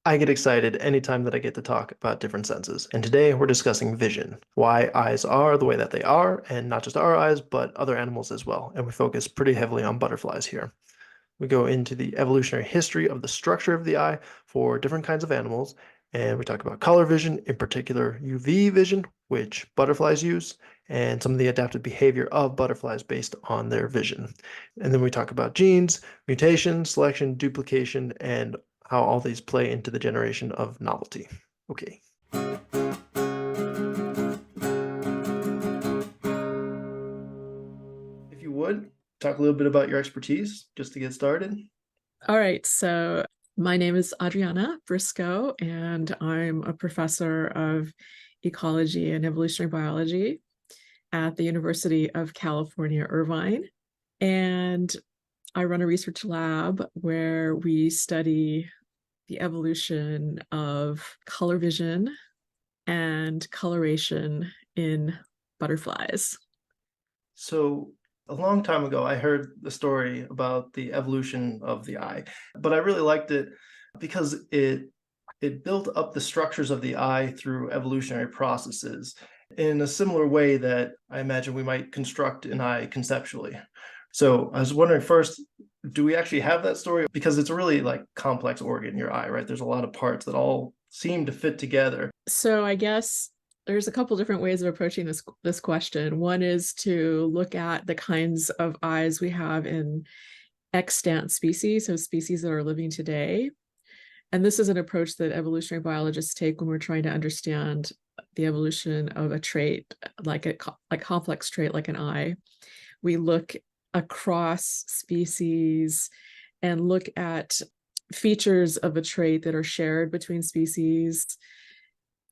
I get excited anytime that I get to talk about different senses. And today we're discussing vision, why eyes are the way that they are, and not just our eyes, but other animals as well. And we focus pretty heavily on butterflies here. We go into the evolutionary history of the structure of the eye for different kinds of animals. And we talk about color vision, in particular UV vision, which butterflies use, and some of the adaptive behavior of butterflies based on their vision. And then we talk about genes, mutation, selection, duplication, and how all these play into the generation of novelty. Okay. If you would, talk a little bit about your expertise just to get started. All right, so my name is Adriana Brisco, and I'm a professor of ecology and evolutionary biology at the University of California, Irvine. And I run a research lab where we study the evolution of color vision and coloration in butterflies. So, a long time ago, I heard the story about the evolution of the eye, but I really liked it because it built up the structures of the eye through evolutionary processes in a similar way that I imagine we might construct an eye conceptually. So I was wondering first, do we actually have that story? Because it's a really like complex organ, your eye, right? There's a lot of parts that all seem to fit together. So I guess there's a couple different ways of approaching this question. One is to look at the kinds of eyes we have in extant species, so species that are living today. And this is an approach that evolutionary biologists take when we're trying to understand the evolution of a trait, like a complex trait like an eye. We look across species and look at features of a trait that are shared between species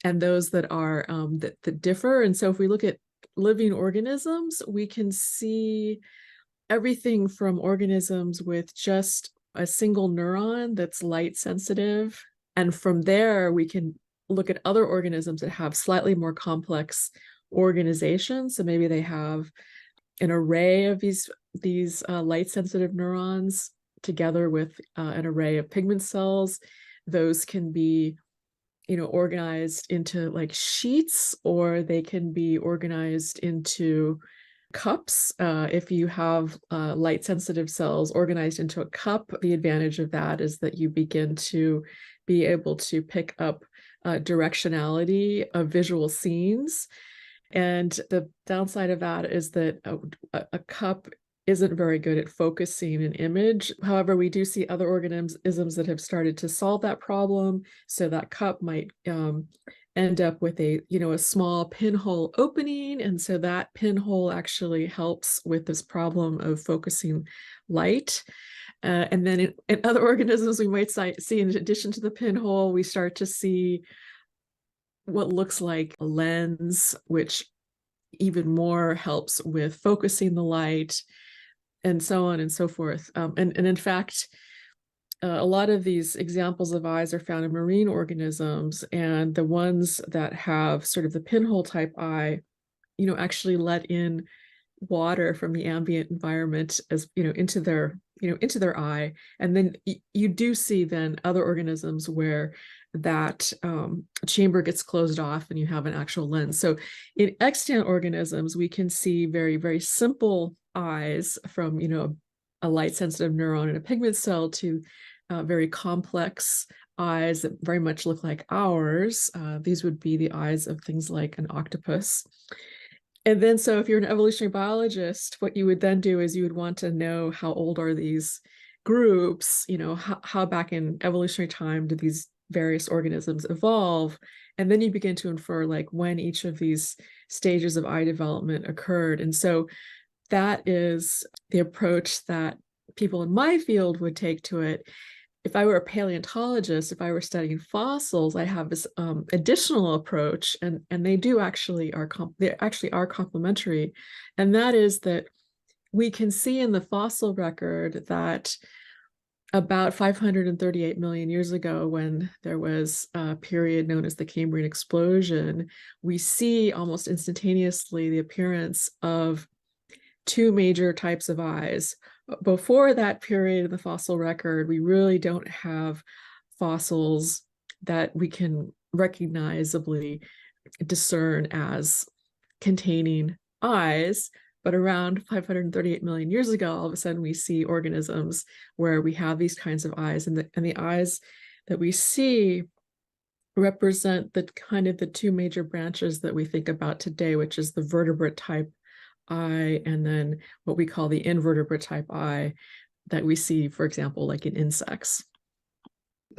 and those that are that differ. And so if we look at living organisms, we can see everything from organisms with just a single neuron that's light sensitive. And from there, we can look at other organisms that have slightly more complex organization. So maybe they have an array of these light sensitive neurons together with an array of pigment cells. Those can be organized into like sheets, or they can be organized into cups. If you have light sensitive cells organized into a cup, the advantage of that is that you begin to be able to pick up directionality of visual scenes. And the downside of that is that a cup isn't very good at focusing an image. However, we do see other organisms that have started to solve that problem. So that cup might end up with a small pinhole opening, and so that pinhole actually helps with this problem of focusing light. And then in other organisms, we might see, in addition to the pinhole, we start to see what looks like a lens, which even more helps with focusing the light, and so on and so forth. And in fact, a lot of these examples of eyes are found in marine organisms, and the ones that have sort of the pinhole type eye, actually let in water from the ambient environment as into their eye. And then you do see then other organisms where that chamber gets closed off and you have an actual lens. So in extant organisms, we can see very, very simple eyes from a light sensitive neuron and a pigment cell to very complex eyes that very much look like ours. These would be the eyes of things like an octopus. And then, so if you're an evolutionary biologist, what you would then do is you would want to know how old are these groups, how back in evolutionary time did these various organisms evolve? And then you begin to infer like when each of these stages of eye development occurred. And so that is the approach that people in my field would take to it. If I were a paleontologist, if I were studying fossils, I have this additional approach, and they actually are complementary, and that is that we can see in the fossil record that about 538 million years ago, when there was a period known as the Cambrian explosion, we see almost instantaneously the appearance of two major types of eyes. Before that period in the fossil record, we really don't have fossils that we can recognizably discern as containing eyes. But around 538 million years ago, all of a sudden we see organisms where we have these kinds of eyes, and the eyes that we see represent the kind of the two major branches that we think about today, which is the vertebrate type eye and then what we call the invertebrate type eye that we see, for example, like in insects.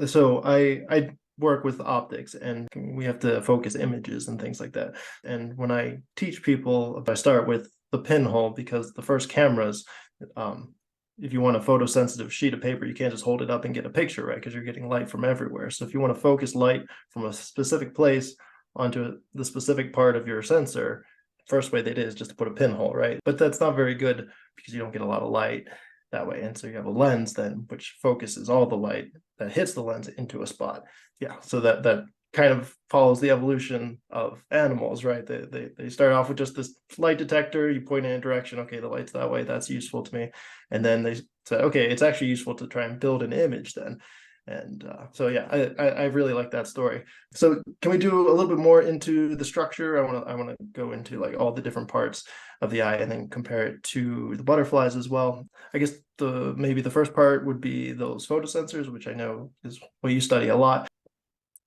So I work with optics, and we have to focus images and things like that. And when I teach people, I start with the pinhole, because the first cameras, if you want a photosensitive sheet of paper, you can't just hold it up and get a picture, right? Because you're getting light from everywhere. So if you want to focus light from a specific place onto the specific part of your sensor, first way they did is just to put a pinhole, right? But that's not very good because you don't get a lot of light that way. And so you have a lens then, which focuses all the light that hits the lens into a spot. Yeah, so that kind of follows the evolution of animals, right? They start off with just this light detector. You point in a direction, okay, the light's that way, that's useful to me. And then they say, okay, it's actually useful to try and build an image then. And so yeah, I really like that story. So can we do a little bit more into the structure? I want to go into like all the different parts of the eye and then compare it to the butterflies as well. I guess maybe the first part would be those photosensors, which I know is what you study a lot.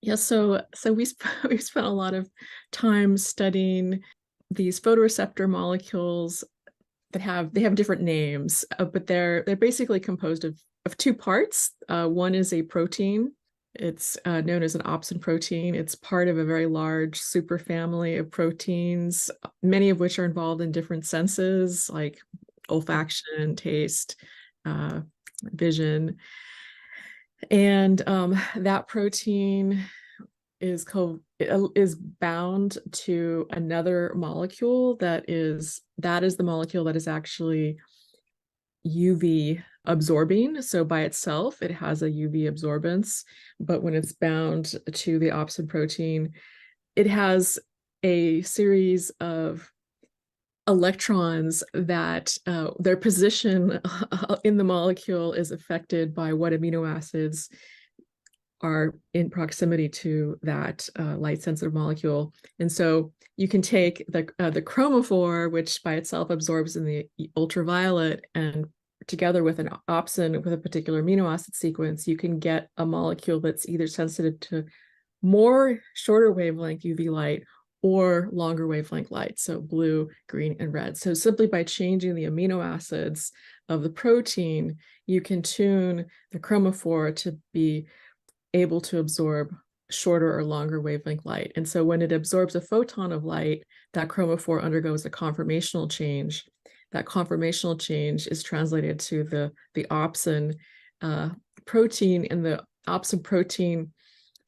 Yeah, so we spent a lot of time studying these photoreceptor molecules that have different names, but they're basically composed of two parts. One is a protein. It's known as an opsin protein. It's part of a very large superfamily of proteins, many of which are involved in different senses like olfaction, taste, vision. And that protein is bound to another molecule that is the molecule that is actually UV absorbing. So by itself, it has a UV absorbance, but when it's bound to the opsin protein, it has a series of electrons that their position in the molecule is affected by what amino acids are in proximity to that light sensitive molecule. And so you can take the chromophore, which by itself absorbs in the ultraviolet, and together with an opsin with a particular amino acid sequence, you can get a molecule that's either sensitive to more shorter wavelength UV light or longer wavelength light, so blue, green, and red. So simply by changing the amino acids of the protein, you can tune the chromophore to be able to absorb shorter or longer wavelength light. And so when it absorbs a photon of light, that chromophore undergoes a conformational change. That conformational change is translated to the opsin protein, and the opsin protein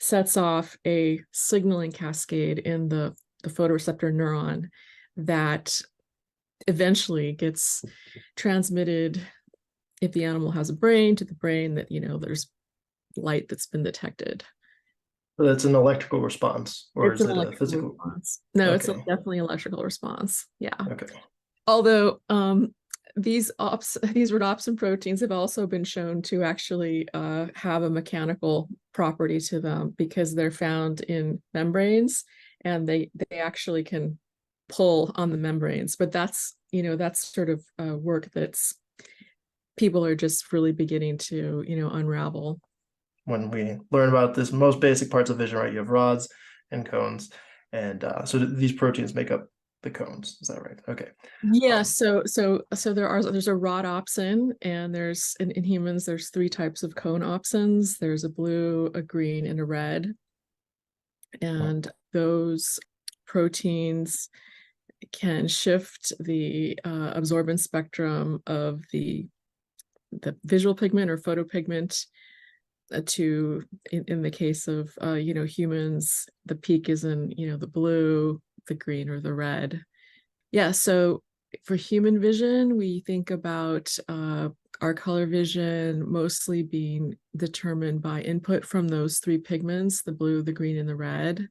sets off a signaling cascade in the photoreceptor neuron that eventually gets transmitted, if the animal has a brain, to the brain that, there's light that's been detected. So that's an electrical response, or It's is an it a electrical physical? response. No, it's Okay. definitely an electrical response. Yeah. Okay. Although these rhodopsin proteins have also been shown to actually have a mechanical property to them because they're found in membranes, and they actually can pull on the membranes. But that's sort of work that's people are just really beginning to unravel. When we learn about this most basic parts of vision, right? You have rods and cones, and so these proteins make up the cones. Is that right? Okay. Yeah, so there's a rod opsin, and there's in humans there's three types of cone opsins. There's a blue, a green, and a red. And those proteins can shift the absorbance spectrum of the visual pigment or photopigment to in the case of humans, the peak is in the blue, the green, or the red. Yeah, so for human vision, we think about our color vision mostly being determined by input from those three pigments, the blue, the green, and the red.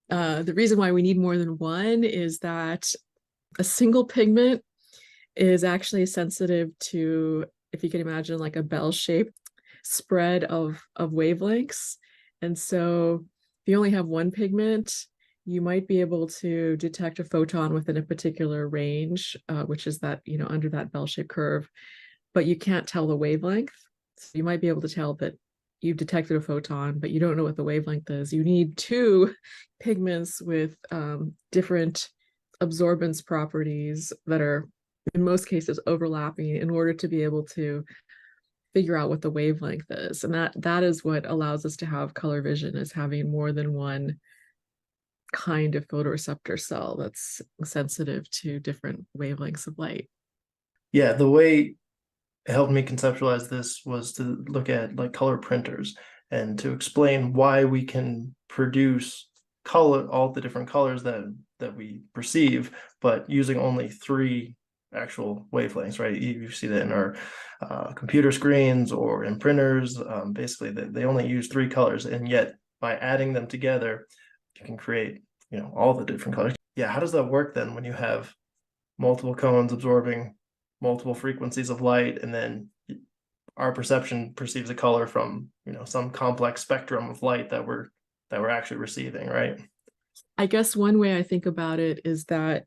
The reason why we need more than one is that a single pigment is actually sensitive to, if you can imagine, like a bell-shaped spread of wavelengths. And so if you only have one pigment, you might be able to detect a photon within a particular range, which is that, under that bell-shaped curve, but you can't tell the wavelength. So you might be able to tell that you've detected a photon, but you don't know what the wavelength is. You need two pigments with different absorbance properties that are, in most cases, overlapping in order to be able to figure out what the wavelength is. And that is what allows us to have color vision, is having more than one kind of photoreceptor cell that's sensitive to different wavelengths of light. Yeah, the way it helped me conceptualize this was to look at like color printers and to explain why we can produce color, all the different colors that we perceive, but using only three actual wavelengths, right? You see that in our computer screens or in printers. Basically, they only use three colors, and yet by adding them together, you can create, all the different colors. Yeah, how does that work then when you have multiple cones absorbing multiple frequencies of light, and then our perception perceives a color from, some complex spectrum of light that we're actually receiving, right? I guess one way I think about it is that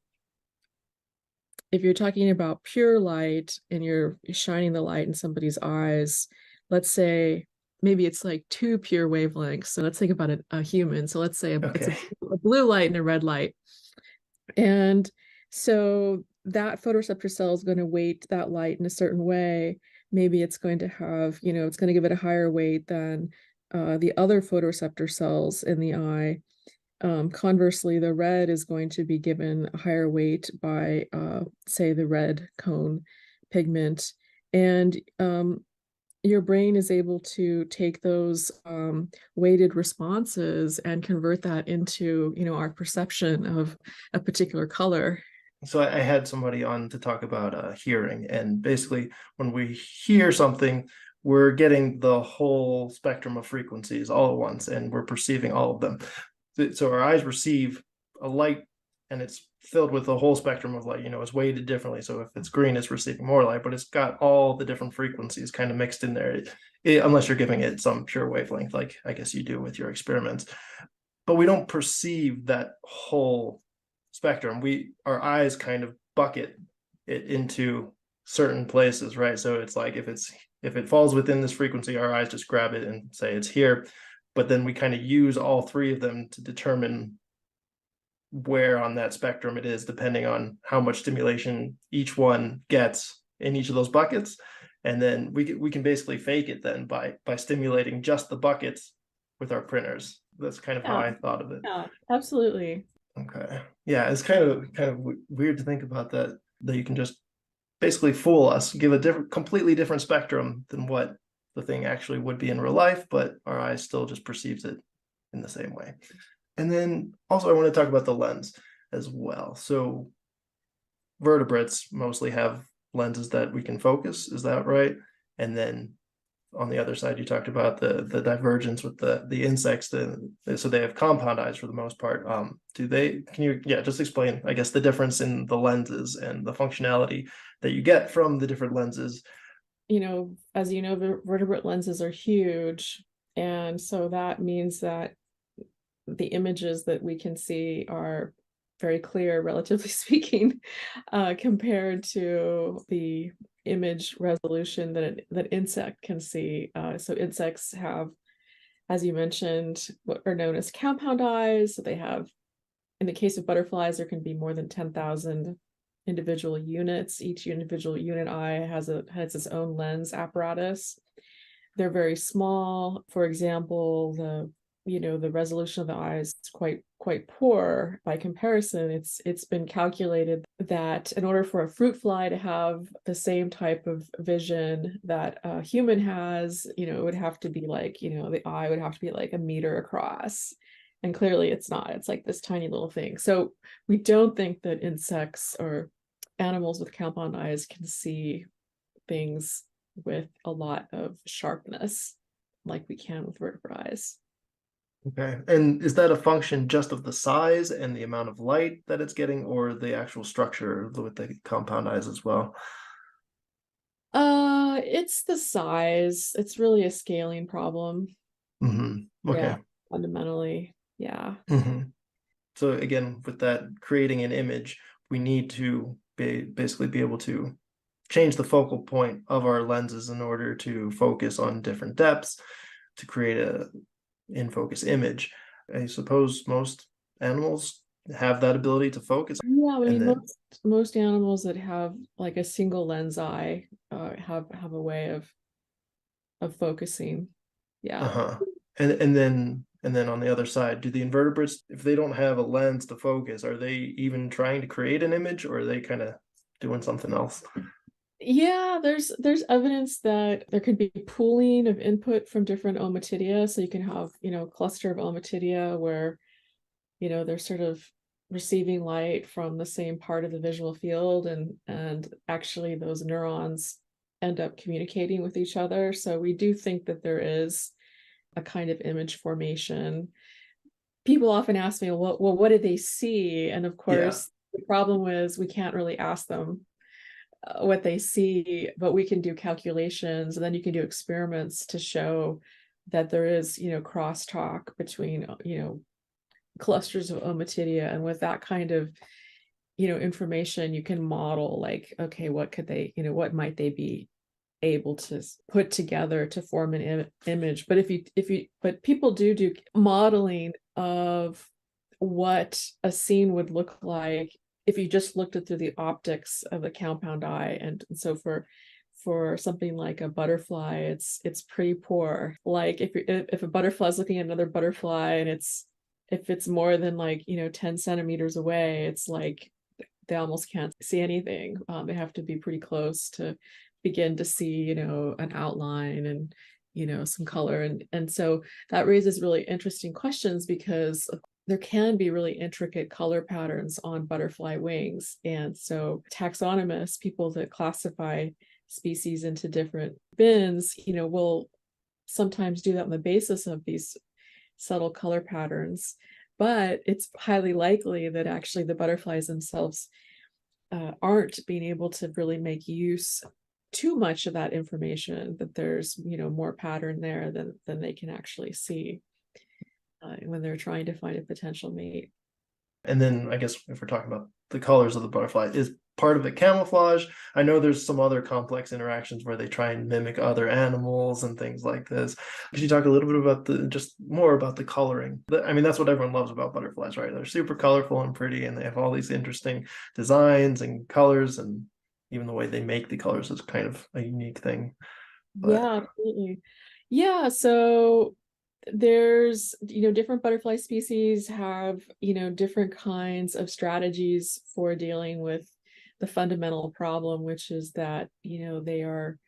if you're talking about pure light and you're shining the light in somebody's eyes, let's say maybe it's like two pure wavelengths. So let's think about a human. So let's say it's Okay. a blue light and a red light. And so that photoreceptor cell is going to weight that light in a certain way. Maybe it's going to have, it's going to give it a higher weight than the other photoreceptor cells in the eye. Conversely, the red is going to be given a higher weight by, say, the red cone pigment. And your brain is able to take those weighted responses and convert that into, our perception of a particular color. So I had somebody on to talk about hearing, and basically when we hear something, we're getting the whole spectrum of frequencies all at once, and we're perceiving all of them. So our eyes receive a light, and it's filled with the whole spectrum of light. It's weighted differently. So if it's green, it's receiving more light, but it's got all the different frequencies kind of mixed in there, unless you're giving it some pure wavelength, like I guess you do with your experiments. But we don't perceive that whole spectrum. Our eyes kind of bucket it into certain places, right? So it's like if it falls within this frequency, our eyes just grab it and say it's here. But then we kind of use all three of them to determine where on that spectrum it is, depending on how much stimulation each one gets in each of those buckets. And then we can basically fake it then by stimulating just the buckets with our printers. That's kind of how I thought of it. Yeah, absolutely. Okay. Yeah, it's kind of weird to think about that you can just basically fool us, give a completely different spectrum than what the thing actually would be in real life, but our eyes still just perceives it in the same way. And then also I want to talk about the lens as well. So vertebrates mostly have lenses that we can focus, is that right? And then on the other side, you talked about the divergence with the insects. So they have compound eyes for the most part. Can you, just explain, I guess, the difference in the lenses and the functionality that you get from the different lenses? As you know, vertebrate lenses are huge. And so that means that the images that we can see are very clear, relatively speaking, compared to the image resolution that insect can see. So insects have, as you mentioned, what are known as compound eyes. So they have, in the case of butterflies, there can be more than 10,000 individual units. Each individual unit eye has its own lens apparatus. They're very small. For example, the resolution of the eye is quite poor by comparison. It's been calculated that in order for a fruit fly to have the same type of vision that a human has, it would have to be like, the eye would have to be like a meter across. And clearly it's not. It's like this tiny little thing. So we don't think that insects or animals with compound eyes can see things with a lot of sharpness like we can with vertebrate eyes. Okay. And is that a function just of the size and the amount of light that it's getting, or the actual structure with the compound eyes as well? It's the size. It's really a scaling problem. Okay. Yeah, fundamentally. Yeah. hmm So again, with that creating an image, we need to basically be able to change the focal point of our lenses in order to focus on different depths to create a in focus image. I suppose most animals have that ability to focus, Yeah, I and mean then most animals that have like a single lens eye have a way of focusing. Yeah. uh-huh. And then on the other side, do the invertebrates, if they don't have a lens to focus, are they even trying to create an image, or are they kind of doing something else? Yeah, there's evidence that there could be pooling of input from different ommatidia. So you can have, a cluster of ommatidia where, they're sort of receiving light from the same part of the visual field, and actually those neurons end up communicating with each other. So we do think that there is a kind of image formation. People often ask me, well, what did they see? And of Yeah. course, the problem is we can't really ask them what they see, but we can do calculations, and then you can do experiments to show that there is, crosstalk between, clusters of ommatidia. And with that kind of, information, you can model like, okay, what could they, what might they be able to put together to form an image. But but people do modeling of what a scene would look like if you just looked at through the optics of the compound eye. And so for something like a butterfly, it's pretty poor. Like if a butterfly is looking at another butterfly, and if it's more than like 10 centimeters away, it's like they almost can't see anything. They have to be pretty close to begin to see, an outline and, some color. And so that raises really interesting questions, because there can be really intricate color patterns on butterfly wings. And so taxonomists, people that classify species into different bins, will sometimes do that on the basis of these subtle color patterns. But it's highly likely that actually the butterflies themselves aren't being able to really make use too much of that information, that there's more pattern there than they can actually see when they're trying to find a potential mate. And then I guess if we're talking about the colors of the butterfly, is part of it camouflage? I know there's some other complex interactions where they try and mimic other animals and things like this. Could you talk a little bit about just more about the coloring? I mean, that's what everyone loves about butterflies, right? They're super colorful and pretty, and they have all these interesting designs and colors, and even the way they make the colors is kind of a unique thing. But Yeah, absolutely. Yeah, so there's, different butterfly species have, different kinds of strategies for dealing with the fundamental problem, which is that, they are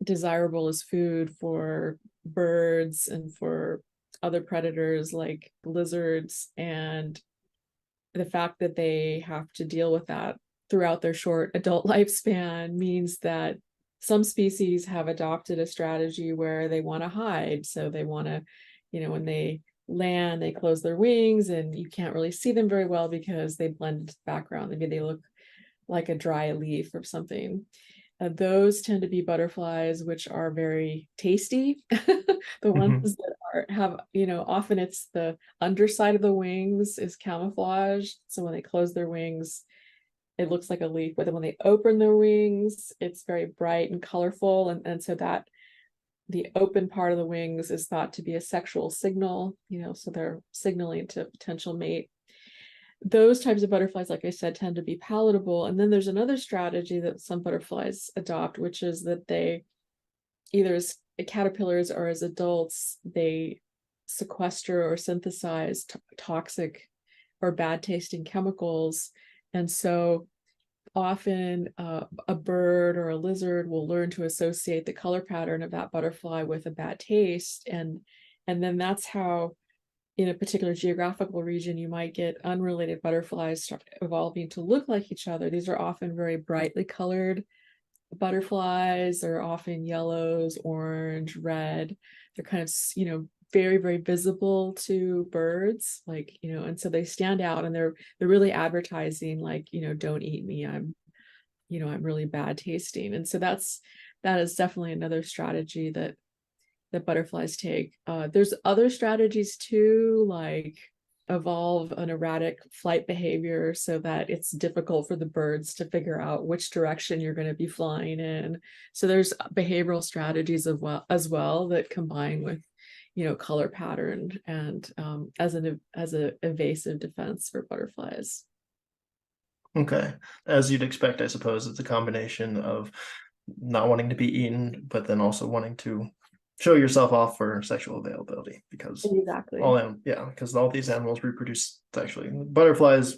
desirable as food for birds and for other predators like lizards. And the fact that they have to deal with that throughout their short adult lifespan means that some species have adopted a strategy where they want to hide. So they want to, when they land, they close their wings and you can't really see them very well because they blend into the background. Maybe they look like a dry leaf or something. Those tend to be butterflies which are very tasty. The ones mhm, that have, often it's the underside of the wings is camouflaged. So when they close their wings, it looks like a leaf, but then when they open their wings, it's very bright and colorful. And so that the open part of the wings is thought to be a sexual signal, so they're signaling to a potential mate. Those types of butterflies, like I said, tend to be palatable. And then there's another strategy that some butterflies adopt, which is that they either as caterpillars or as adults, they sequester or synthesize toxic or bad tasting chemicals. And so often a bird or a lizard will learn to associate the color pattern of that butterfly with a bad taste. And then that's how in a particular geographical region, you might get unrelated butterflies start evolving to look like each other. These are often very brightly colored butterflies. They're often yellows, orange, red. They're kind of, very, very visible to birds, like, and so they stand out, and they're really advertising like, don't eat me. I'm really bad tasting. And so that is definitely another strategy that that butterflies take. There's other strategies too, like evolve an erratic flight behavior so that it's difficult for the birds to figure out which direction you're going to be flying in. So there's behavioral strategies as well that combine with, color pattern and as an evasive defense for butterflies. Okay. As you'd expect, I suppose it's a combination of not wanting to be eaten, but then also wanting to show yourself off for sexual availability because Exactly. because all these animals reproduce sexually. Butterflies,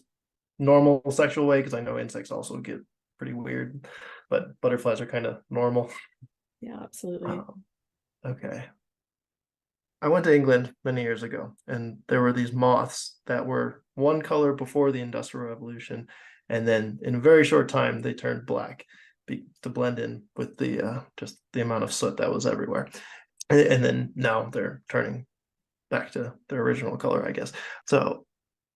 normal sexual way, because I know insects also get pretty weird, but butterflies are kind of normal. Yeah, absolutely. Okay. I went to England many years ago, and there were these moths that were one color before the Industrial Revolution, and then in a very short time they turned black to blend in with the just the amount of soot that was everywhere. And then now they're turning back to their original color, I guess. So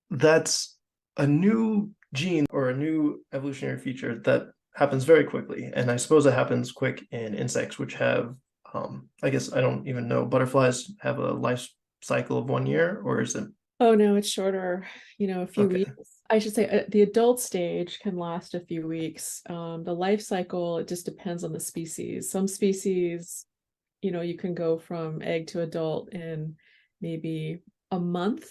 that's a new gene or a new evolutionary feature that happens very quickly. And I suppose it happens quick in insects, which have, I guess I don't even know, butterflies have a life cycle of 1 year, or is it? Oh no, it's shorter, a few Okay. weeks. I should say the adult stage can last a few weeks. The life cycle, it just depends on the species. Some species, you can go from egg to adult in maybe a month,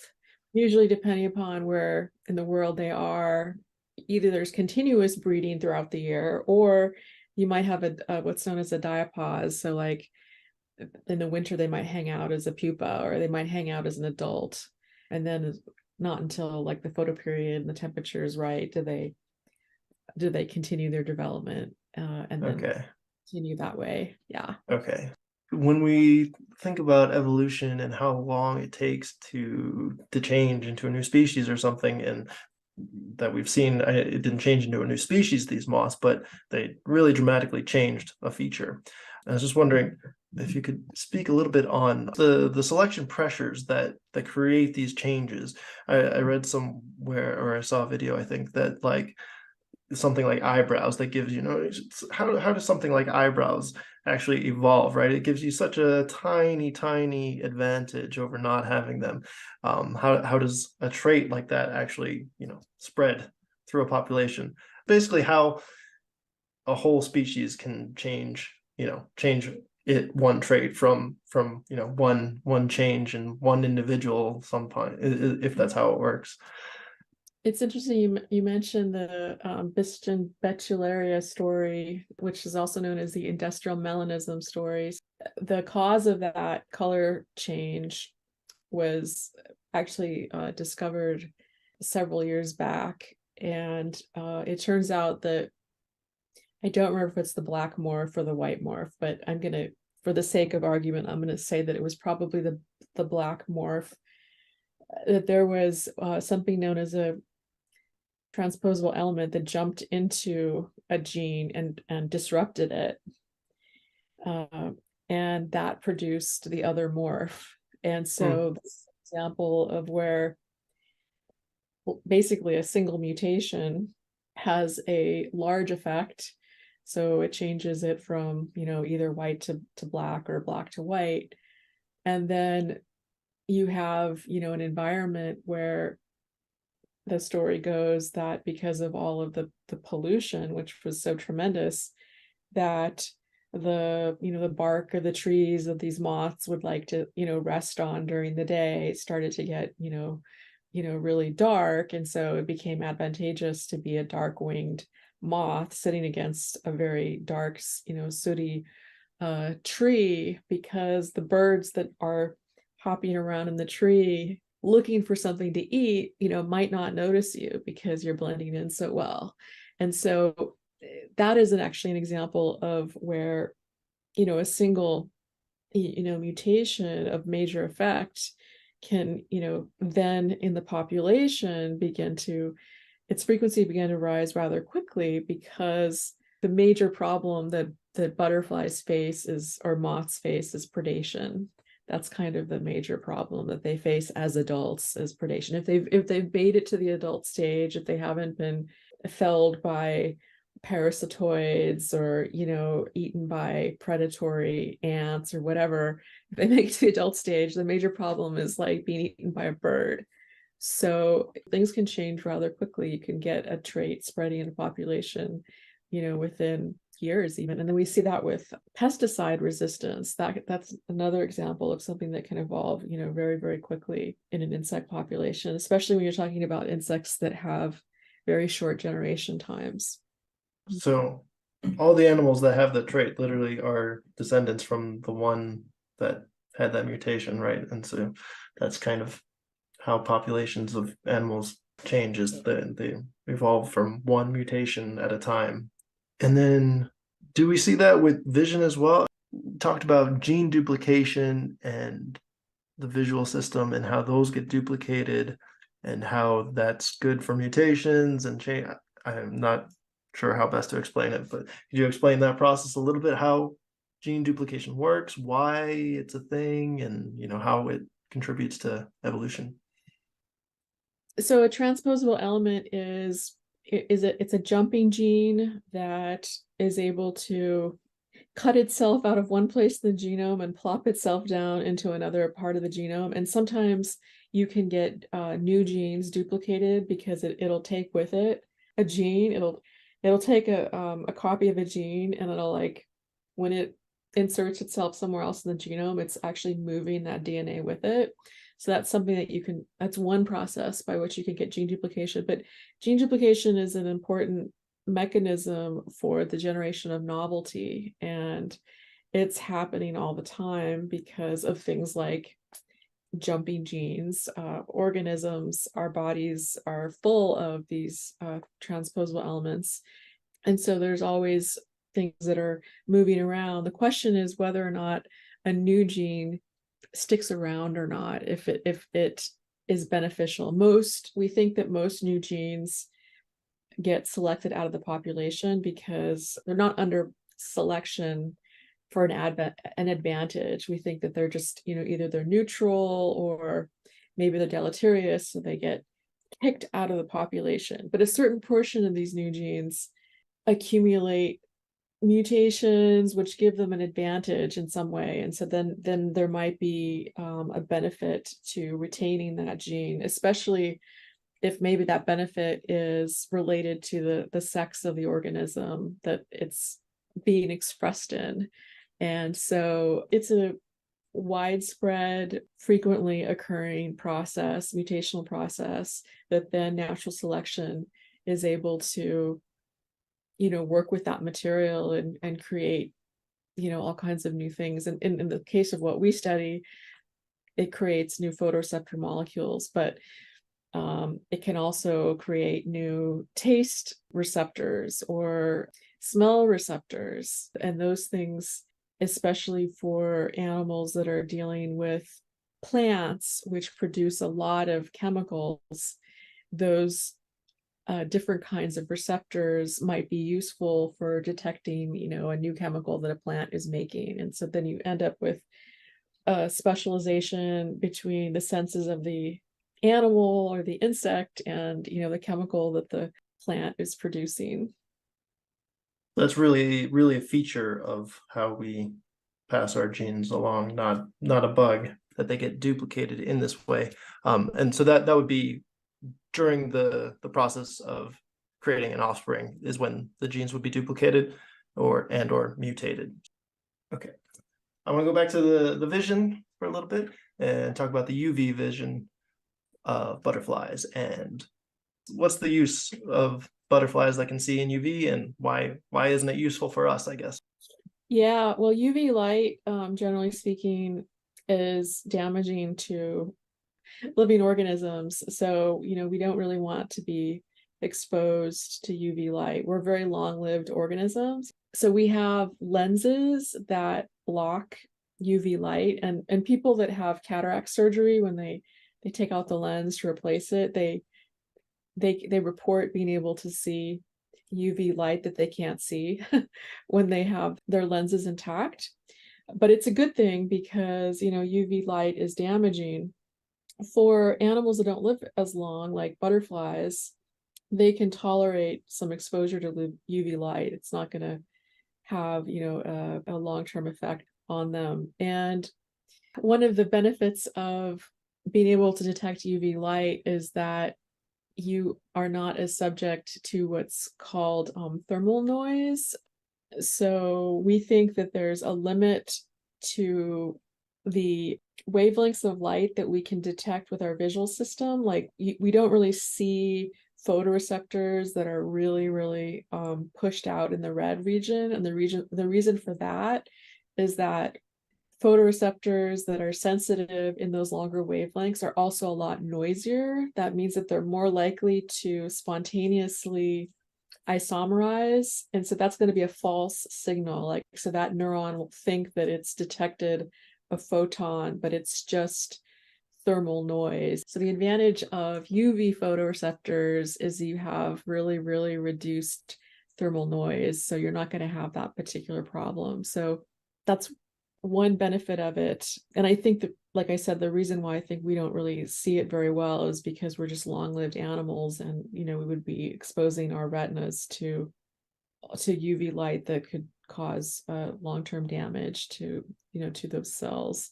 usually depending upon where in the world they are. Either there's continuous breeding throughout the year, or you might have a what's known as a diapause. So like in the winter, they might hang out as a pupa, or they might hang out as an adult. And then not until like the photoperiod and the temperature is right do they continue their development and then Okay. continue that way. Yeah. Okay. When we think about evolution and how long it takes to change into a new species or something, and that we've seen, it didn't change into a new species, these moths, but they really dramatically changed a feature. I was just wondering if you could speak a little bit on the selection pressures that create these changes. I read somewhere, or I saw a video, I think, that like something like eyebrows that gives how does something like eyebrows actually evolve, right? It gives you such a tiny advantage over not having them. How does a trait like that actually spread through a population? Basically how a whole species can change it one trait from one change in one individual some point, if that's how it works. It's interesting you mentioned the Biston betularia story, which is also known as the industrial melanism story. The cause of that color change was actually discovered several years back. And it turns out that I don't remember if it's the black morph or the white morph, but for the sake of argument, I'm going to say that it was probably the black morph. That there was something known as a transposable element that jumped into a gene and disrupted it. And that produced the other morph. And so this example of where basically a single mutation has a large effect. So it changes it from, either white to black or black to white. And then you have, an environment where the story goes that because of all of the pollution, which was so tremendous, that the bark of the trees that these moths would like to rest on during the day started to get really dark, and so it became advantageous to be a dark-winged moth sitting against a very dark sooty tree, because the birds that are hopping around in the tree looking for something to eat might not notice you because you're blending in so well. And so that is actually an example of where a single mutation of major effect can then in the population its frequency began to rise rather quickly, because the major problem that butterflies face or moths face is predation. That's kind of the major problem that they face as adults, is predation. If they've made it to the adult stage, if they haven't been felled by parasitoids or, eaten by predatory ants or whatever, if they make it to the adult stage, the major problem is like being eaten by a bird. So things can change rather quickly. You can get a trait spreading in a population, within years even. And then we see that with pesticide resistance. That's another example of something that can evolve, very, very quickly in an insect population, especially when you're talking about insects that have very short generation times. So all the animals that have the trait literally are descendants from the one that had that mutation, right? And so that's kind of how populations of animals change, is that they evolve from one mutation at a time. And then do we see that with vision as well? We talked about gene duplication and the visual system and how those get duplicated and how that's good for mutations and change. I'm not sure how best to explain it, but could you explain that process a little bit, how gene duplication works, why it's a thing, and how it contributes to evolution? So a transposable element it's a jumping gene that is able to cut itself out of one place in the genome and plop itself down into another part of the genome. And sometimes you can get new genes duplicated because it'll take with it a gene. It'll take a copy of a gene, and it'll, like, when it inserts itself somewhere else in the genome, it's actually moving that DNA with it. So that's something that that's one process by which you can get gene duplication. But gene duplication is an important mechanism for the generation of novelty, and it's happening all the time because of things like jumping genes. Organisms, our bodies are full of these transposable elements, and so there's always things that are moving around. The question is whether or not a new gene sticks around or not, if it is beneficial. We think that most new genes get selected out of the population because they're not under selection for an advantage. We think that they're just, either they're neutral or maybe they're deleterious, so they get kicked out of the population. But a certain portion of these new genes accumulate mutations which give them an advantage in some way, and so then there might be a benefit to retaining that gene, especially if maybe that benefit is related to the sex of the organism that it's being expressed in. And so it's a widespread, frequently occurring process, mutational process, that then natural selection is able to work with that material and create all kinds of new things. And in the case of what we study, it creates new photoreceptor molecules, but it can also create new taste receptors or smell receptors. And those things, especially for animals that are dealing with plants, which produce a lot of chemicals, those different kinds of receptors might be useful for detecting, a new chemical that a plant is making. And so then you end up with a specialization between the senses of the animal or the insect and, the chemical that the plant is producing. That's really, really a feature of how we pass our genes along, not a bug that they get duplicated in this way. And so that would be during the process of creating an offspring is when the genes would be duplicated or mutated. Okay, I want to go back to the vision for a little bit and talk about the UV vision of butterflies and what's the use of butterflies that can see in UV, and why isn't it useful for us, I guess? Yeah, well, UV light, generally speaking, is damaging to living organisms. So, we don't really want to be exposed to UV light. We're very long-lived organisms. So we have lenses that block UV light, and people that have cataract surgery, when they take out the lens to replace it, they report being able to see UV light that they can't see when they have their lenses intact. But it's a good thing because, UV light is damaging. For animals that don't live as long, like butterflies, they can tolerate some exposure to the UV light. It's not going to have, a long-term effect on them. And one of the benefits of being able to detect UV light is that you are not as subject to what's called thermal noise. So we think that there's a limit to the wavelengths of light that we can detect with our visual system. Like we don't really see photoreceptors that are really, really pushed out in the red region. And the reason for that is that photoreceptors that are sensitive in those longer wavelengths are also a lot noisier. That means that they're more likely to spontaneously isomerize. And so that's going to be a false signal. Like, so that neuron will think that it's detected a photon, but it's just thermal noise. So the advantage of UV photoreceptors is you have really, really reduced thermal noise. So you're not going to have that particular problem. So that's one benefit of it. And I think that, like I said, the reason why I think we don't really see it very well is because we're just long-lived animals, and we would be exposing our retinas to UV light that could cause long-term damage to to those cells,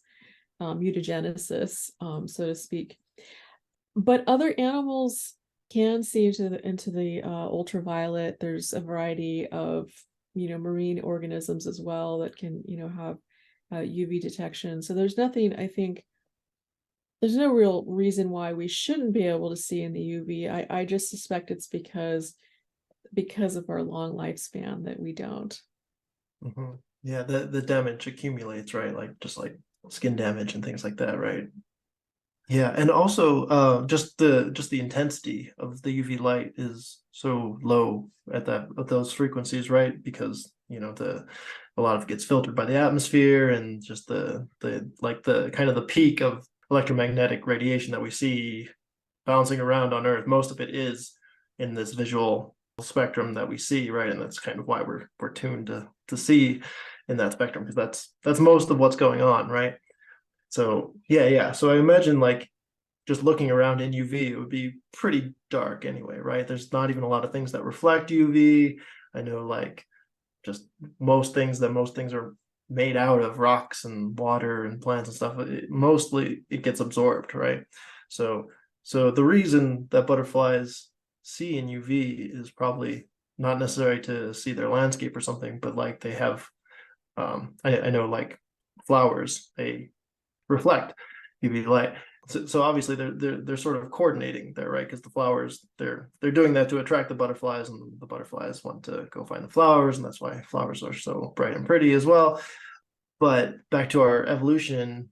mutagenesis, so to speak. But other animals can see into the ultraviolet. There's a variety of marine organisms as well that can have UV detection. So there's nothing, I think, there's no real reason why we shouldn't be able to see in the UV. I just suspect it's because of our long lifespan that we don't. Mm-hmm. Yeah, the damage accumulates, right? Like just like skin damage and things like that, right? Yeah, and also just the intensity of the UV light is so low at those frequencies, right? Because the a lot of it gets filtered by the atmosphere, and just the kind of the peak of electromagnetic radiation that we see bouncing around on Earth, most of it is in this visual spectrum that we see, right? And that's kind of why we're tuned to see in that spectrum, because that's most of what's going on, right? So yeah. So I imagine like just looking around in UV, it would be pretty dark anyway, right? There's not even a lot of things that reflect UV. I know like just most things are made out of rocks and water and plants and stuff. Mostly it gets absorbed, right? So the reason that butterflies see in UV is probably not necessary to see their landscape or something, but like they have I know like flowers, they reflect UV light. So obviously they're sort of coordinating there, right? Because the flowers they're doing that to attract the butterflies, and the butterflies want to go find the flowers, and that's why flowers are so bright and pretty as well. But back to our evolution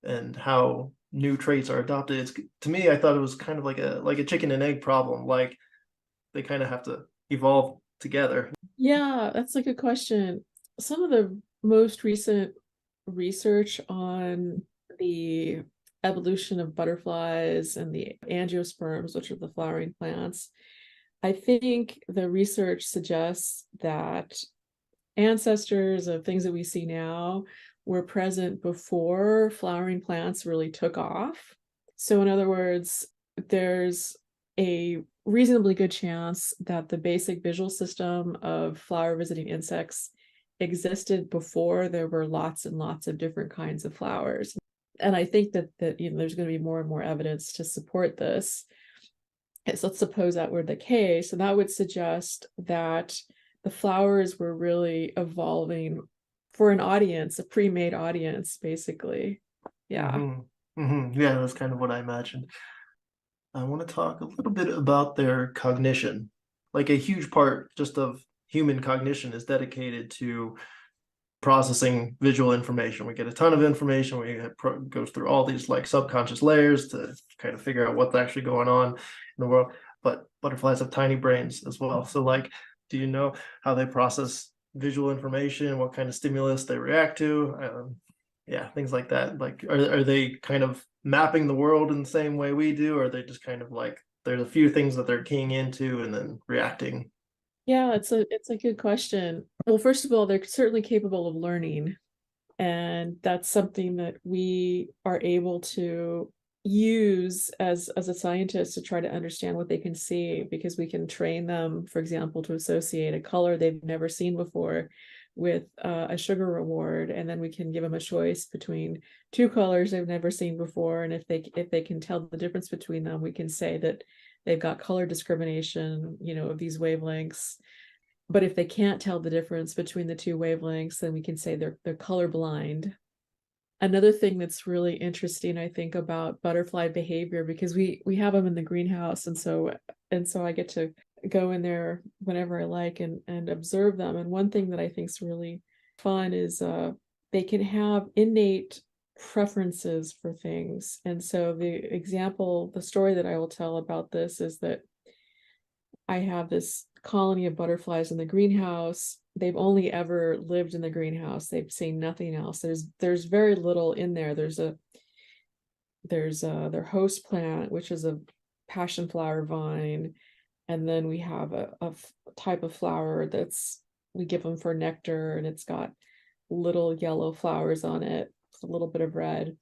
and how new traits are adopted, it's to me, I thought it was kind of like a chicken and egg problem. Like they kind of have to evolve together. Yeah, that's a good question. Some of the most recent research on the evolution of butterflies and the angiosperms, which are the flowering plants, I think the research suggests that ancestors of things that we see now were present before flowering plants really took off. So, in other words, there's a reasonably good chance that the basic visual system of flower visiting insects existed before there were lots and lots of different kinds of flowers. And I think that there's going to be more and more evidence to support this. So let's suppose that were the case, and that would suggest that the flowers were really evolving for an audience, a pre-made audience, basically. Yeah. Yeah, that's kind of what I imagined. I want to talk a little bit about their cognition. Like a huge part just of human cognition is dedicated to processing visual information. We get a ton of information. Goes through all these like subconscious layers to kind of figure out what's actually going on in the world. But butterflies have tiny brains as well. So like, do you know how they process visual information? What kind of stimulus they react to? Yeah, things like that. Like, are they kind of mapping the world in the same way we do, or are they just kind of like there's a few things that they're keying into and then reacting? Yeah, it's a good question. Well, first of all, they're certainly capable of learning, and that's something that we are able to use as a scientist to try to understand what they can see, because we can train them, for example, to associate a color they've never seen before with a sugar reward, and then we can give them a choice between two colors they've never seen before, and if they can tell the difference between them, we can say that they've got color discrimination, of these wavelengths. But if they can't tell the difference between the two wavelengths, then we can say they're colorblind. Another thing that's really interesting, I think, about butterfly behavior, because we have them in the greenhouse, and so I get to go in there whenever I like and observe them. And one thing that I think is really fun is they can have innate preferences for things. And so the story that I will tell about this is that I have this colony of butterflies in the greenhouse. They've only ever lived in the greenhouse. They've seen nothing else. There's very little in there. There's their host plant, which is a passion flower vine, and then we have a type of flower we give them for nectar, and it's got little yellow flowers on it, a little bit of red.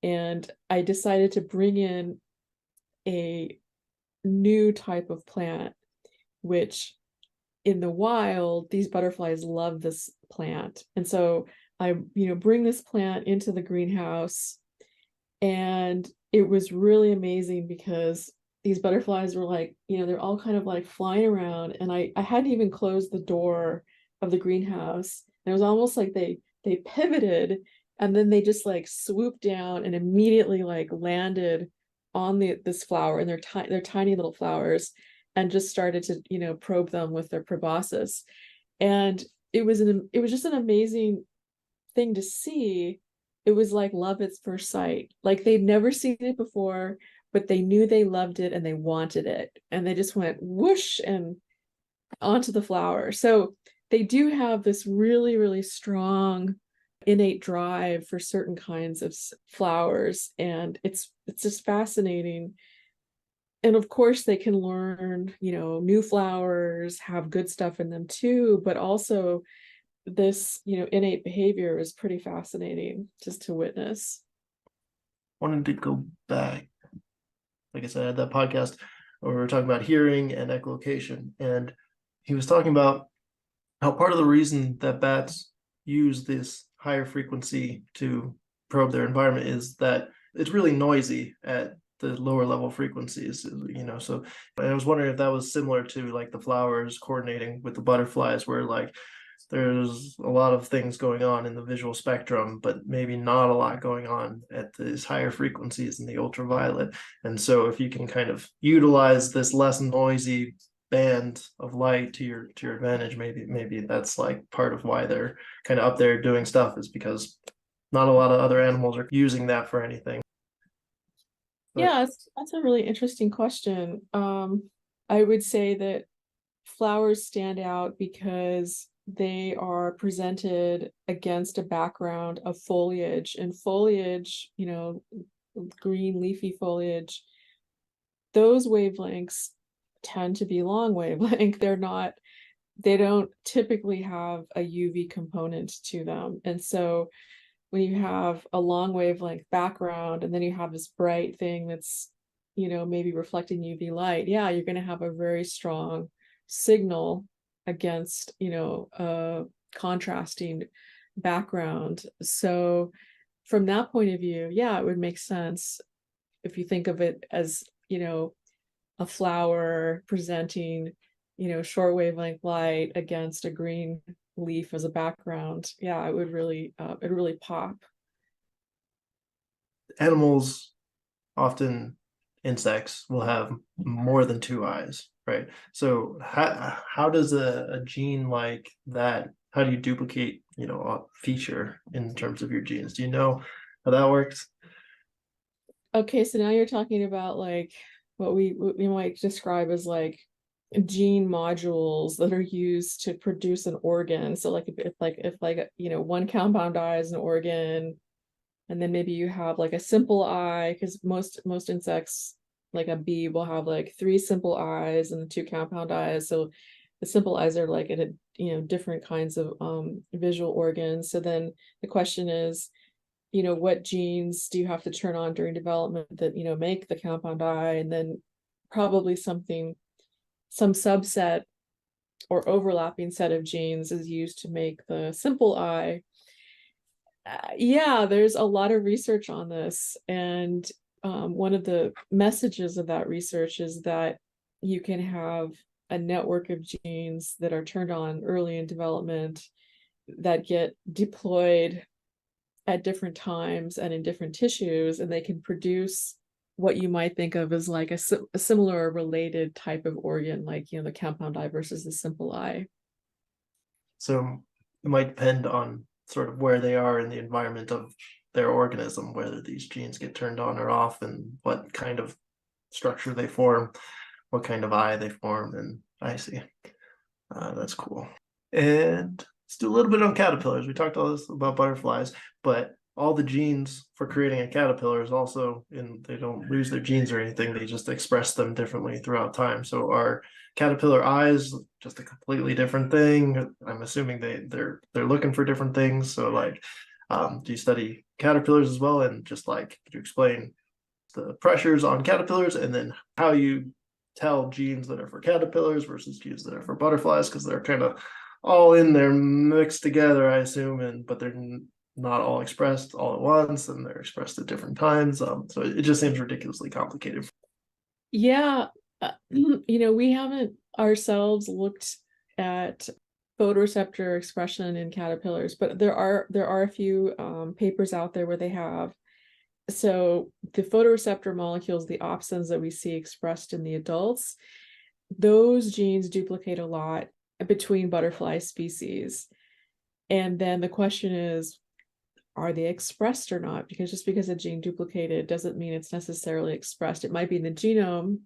And I decided to bring in a new type of plant, which in the wild, these butterflies love this plant. And so I, bring this plant into the greenhouse, and it was really amazing because these butterflies were like, they're all kind of like flying around, and I hadn't even closed the door of the greenhouse. And it was almost like they pivoted, and then they just like swooped down and immediately like landed on this flower, and they're tiny little flowers, and just started to probe them with their proboscis. And it was just an amazing thing to see. It was like love at first sight. Like they'd never seen it before, but they knew they loved it and they wanted it, and they just went whoosh and onto the flower. So they do have this really, really strong innate drive for certain kinds of flowers, and it's just fascinating. And of course they can learn, new flowers have good stuff in them too, but also this, innate behavior is pretty fascinating just to witness. Wanted to go back, like I said, I had that podcast where we were talking about hearing and echolocation, and he was talking about how part of the reason that bats use this higher frequency to probe their environment is that it's really noisy at the lower level frequencies, so I was wondering if that was similar to like the flowers coordinating with the butterflies, where like there's a lot of things going on in the visual spectrum, but maybe not a lot going on at these higher frequencies in the ultraviolet. And so if you can kind of utilize this less noisy band of light to your advantage, maybe that's like part of why they're kind of up there doing stuff, is because not a lot of other animals are using that for anything. But Yeah, that's a really interesting question. I would say that flowers stand out because they are presented against a background of foliage, and foliage, green leafy foliage, those wavelengths tend to be long wavelength. They don't typically have a UV component to them. And so when you have a long wavelength background and then you have this bright thing that's, maybe reflecting UV light, yeah, you're going to have a very strong signal against, a contrasting background. So from that point of view, yeah, it would make sense if you think of it as, a flower presenting, short wavelength light against a green leaf as a background. Yeah, it would really pop. animals, often insects, will have more than two eyes, right? So how does a gene like that, how do you duplicate, a feature in terms of your genes? Do you know how that works? Okay, so now you're talking about like what we might describe as like gene modules that are used to produce an organ. So like if one compound eye is an organ, and then maybe you have like a simple eye, because most insects, like a bee, will have like three simple eyes and two compound eyes. So the simple eyes are like at different kinds of visual organs. So then the question is, what genes do you have to turn on during development that, make the compound eye, and then probably some subset or overlapping set of genes is used to make the simple eye. Yeah, there's a lot of research on this, and one of the messages of that research is that you can have a network of genes that are turned on early in development that get deployed at different times and in different tissues, and they can produce what you might think of as like a similar or related type of organ, like the compound eye versus the simple eye. So it might depend on sort of where they are in the environment of their organism, whether these genes get turned on or off, and what kind of structure they form, what kind of eye they form. And I see. That's cool. And let's do a little bit on caterpillars. We talked all this about butterflies, but all the genes for creating a caterpillar is also they don't lose their genes or anything. They just express them differently throughout time. So are caterpillar eyes just a completely different thing? I'm assuming they're looking for different things. So like, do you study caterpillars as well? And just like, could you explain the pressures on caterpillars and then how you tell genes that are for caterpillars versus genes that are for butterflies? Because they're kind of all in there mixed together, I assume, but they're not all expressed all at once, and they're expressed at different times. So it just seems ridiculously complicated. Yeah, we haven't ourselves looked at photoreceptor expression in caterpillars, but there are a few papers out there where they have. So the photoreceptor molecules, the opsins that we see expressed in the adults, those genes duplicate a lot between butterfly species. And then the question is, are they expressed or not? Because just because a gene duplicated doesn't mean it's necessarily expressed. It might be in the genome,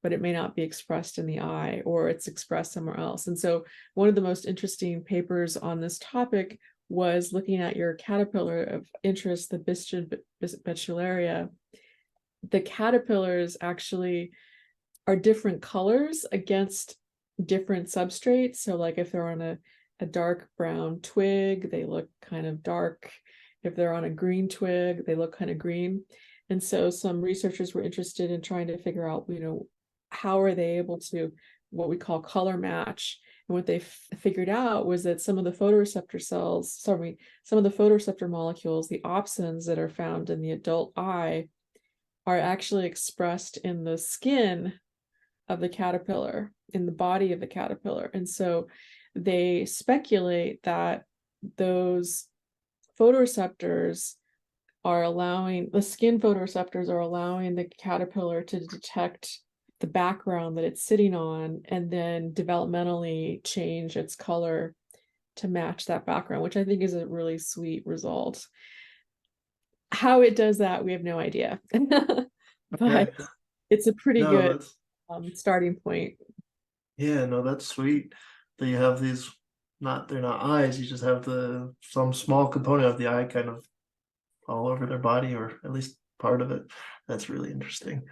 but it may not be expressed in the eye, or it's expressed somewhere else. And so one of the most interesting papers on this topic was looking at your caterpillar of interest, the Bichularia. The caterpillars actually are different colors against different substrates. So like if they're on a dark brown twig, they look kind of dark. If they're on a green twig, they look kind of green. And so some researchers were interested in trying to figure out, how are they able to what we call color match. And what they figured out was that some of the photoreceptor molecules, the opsins that are found in the adult eye, are actually expressed in the skin of the caterpillar, in the body of the caterpillar. And so they speculate that those photoreceptors the skin photoreceptors are allowing the caterpillar to detect the background that it's sitting on, and then developmentally change its color to match that background, which I think is a really sweet result. How it does that, we have no idea. But it's a pretty good starting point. Yeah, no, that's sweet. That you have these, they're not eyes, you just have some small component of the eye kind of all over their body, or at least part of it. That's really interesting.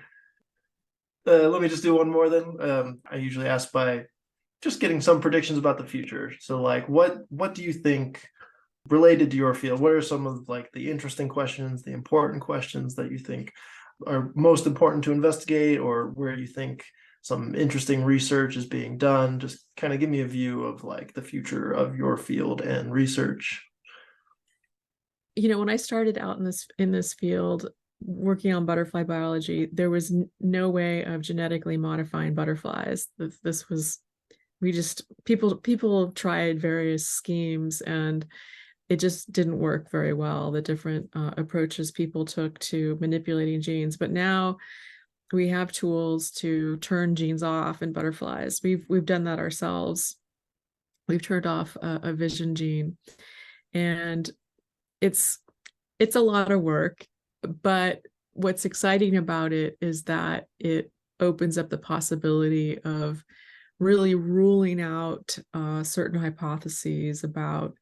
Let me just do one more then. I usually ask by just getting some predictions about the future. So like, what do you think related to your field? What are some of like the interesting questions, the important questions that you think are most important to investigate, or where you think some interesting research is being done? Just kind of give me a view of like the future of your field and research. When I started out in this field working on butterfly biology, there was no way of genetically modifying butterflies. This was people tried various schemes, and it just didn't work very well, the different approaches people took to manipulating genes. But now we have tools to turn genes off in butterflies. We've done that ourselves. We've turned off a vision gene, and it's a lot of work. But what's exciting about it is that it opens up the possibility of really ruling out certain hypotheses about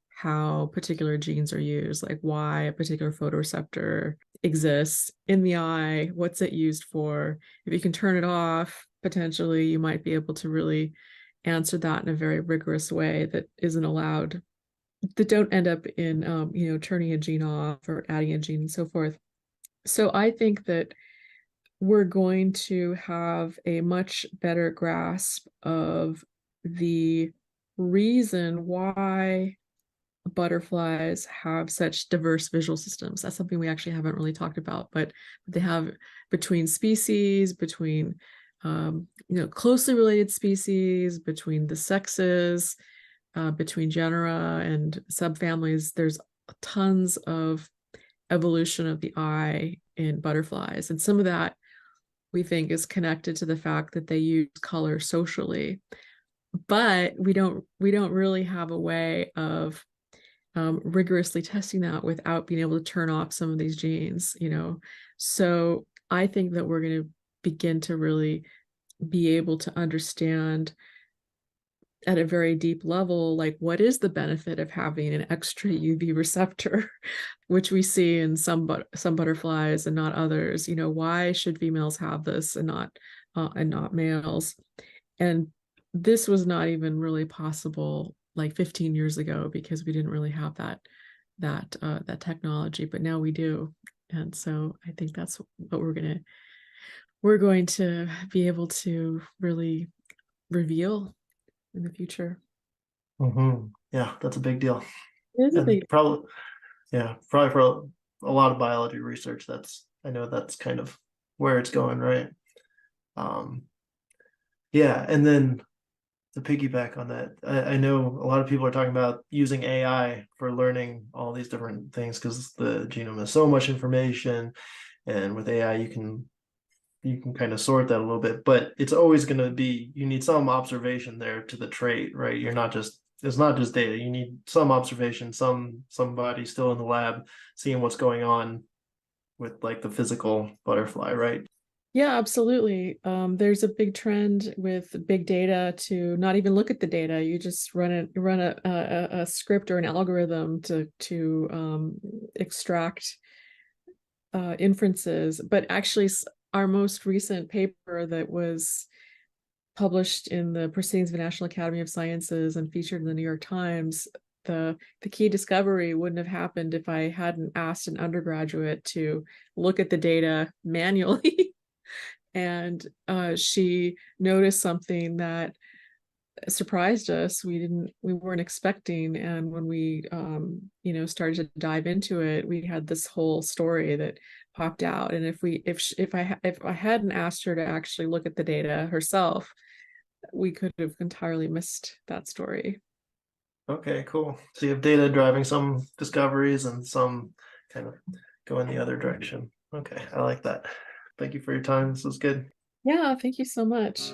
how particular genes are used, like why a particular photoreceptor exists in the eye, what's it used for. If you can turn it off, potentially you might be able to really answer that in a very rigorous way that isn't allowed that don't end up in turning a gene off or adding a gene and so forth. So I think that we're going to have a much better grasp of the reason why butterflies have such diverse visual systems. That's something we actually haven't really talked about, but they have between species, between closely related species, between the sexes, between genera and subfamilies. There's tons of evolution of the eye in butterflies, and some of that we think is connected to the fact that they use color socially, but we don't really have a way of rigorously testing that without being able to turn off some of these genes, So I think that we're going to begin to really be able to understand at a very deep level, like what is the benefit of having an extra UV receptor, which we see in some butterflies and not others. Why should females have this and not males? And this was not even really possible like 15 years ago because we didn't really have that technology, but now we do. And so I think that's what we're going to be able to really reveal in the future. Yeah, that's a big deal. It is a And big. probably for a lot of biology research, I know that's kind of where it's going, right? Um, yeah, and then to piggyback on that, I know a lot of people are talking about using AI for learning all these different things because the genome has so much information, and with AI you can kind of sort that a little bit, but it's always going to be, you need some observation there to the trait, right? It's not just data. You need some observation, somebody still in the lab seeing what's going on with like the physical butterfly, right? Yeah, absolutely. There's a big trend with big data to not even look at the data. You just run a script or an algorithm to extract inferences. But actually, our most recent paper that was published in the Proceedings of the National Academy of Sciences and featured in the New York Times, the key discovery wouldn't have happened if I hadn't asked an undergraduate to look at the data manually. And she noticed something that surprised us. We weren't expecting, and when we started to dive into it, we had this whole story that popped out. And if I hadn't asked her to actually look at the data herself, we could have entirely missed that story. Okay, cool. So you have data driving some discoveries and some kind of go in the other direction. Okay, I like that. Thank you for your time. This was good. Yeah, thank you so much.